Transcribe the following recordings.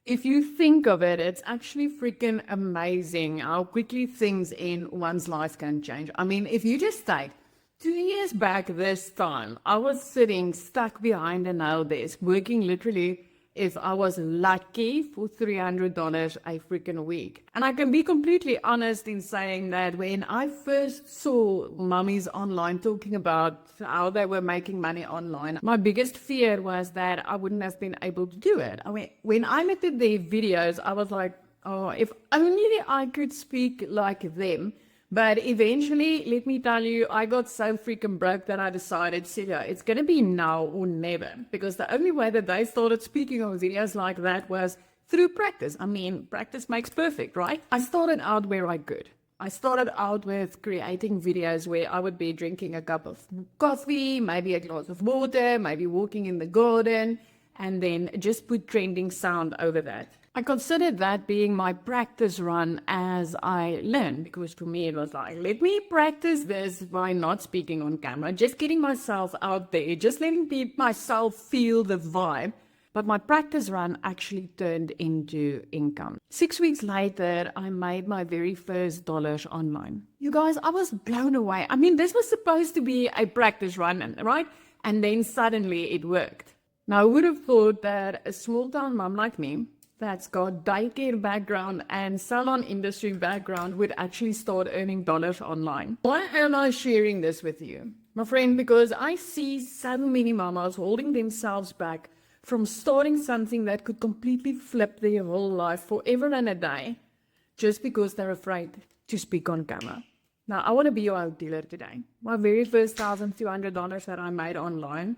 If you think of it, it's actually freaking amazing how quickly things in one's life can change. I mean, if you just take 2 years back this time, I was sitting stuck behind a nail desk, working literally, if I was lucky, for $300 a freaking week. And I can be completely honest in saying that when I first saw mummies online talking about how they were making money online, my biggest fear was that I wouldn't have been able to do it. I mean, when I looked at their videos, I was like, oh, if only I could speak like them. But eventually, let me tell you, I got so freaking broke that I decided, Celia, it's going to be now or never. Because the only way that they started speaking on videos like that was through practice. I mean, practice makes perfect, right? I started out where I could. I started out with creating videos where I would be drinking a cup of coffee, maybe a glass of water, maybe walking in the garden, and then just put trending sound over that. I considered that being my practice run as I learned, because for me it was like, let me practice this by not speaking on camera, just getting myself out there, just letting myself feel the vibe. But my practice run actually turned into income. 6 weeks later, I made my very first dollars online. You guys, I was blown away. I mean, this was supposed to be a practice run, right? And then suddenly it worked. Now, I would have thought that a small town mom like me, that's got daycare background and salon industry background, would actually start earning dollars online. Why am I sharing this with you, my friend? Because I see so many mamas holding themselves back from starting something that could completely flip their whole life forever and a day, just because they're afraid to speak on camera. Now, I want to be your out dealer today. My very first $1,200 that I made online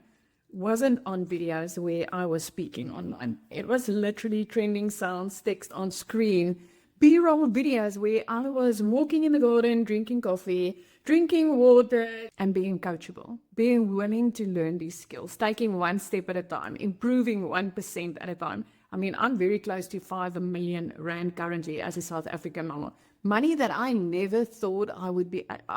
wasn't on videos where I was speaking online. It was literally trending sounds, text on screen, B-roll videos where I was walking in the garden, drinking coffee, drinking water, and being coachable, being willing to learn these skills, taking one step at a time, improving 1% at a time. I mean, I'm very close to 5 million rand currently as a South African mama. Money that I never thought I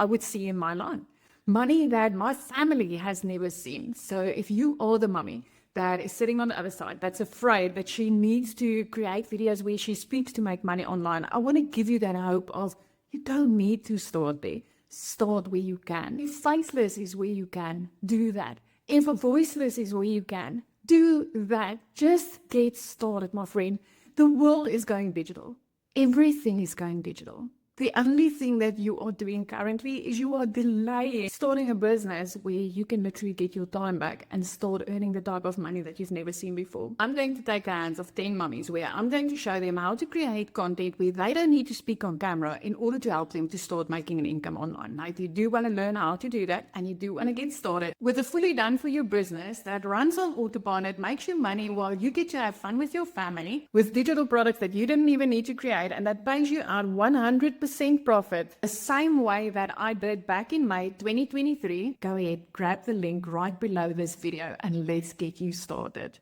would see in my life. Money that my family has never seen. So if you are the mummy that is sitting on the other side, that's afraid that she needs to create videos where she speaks to make money online, I want to give you that hope of, you don't need to start there. Start where you can. If faceless is where you can, do that. If voiceless is where you can, do that. Just get started, my friend. The world is going digital. Everything is going digital. The only thing that you are doing currently is you are delaying starting a business where you can literally get your time back and start earning the type of money that you've never seen before. I'm going to take the hands of 10 mummies where I'm going to show them how to create content where they don't need to speak on camera in order to help them to start making an income online. Now, if you do want to learn how to do that and you do want to get started with a fully done for you business that runs on autopilot, makes you money while you get to have fun with your family, with digital products that you didn't even need to create and that pays you out 100% profit, the same way that I did back in May 2023, go ahead, grab the link right below this video and let's get you started.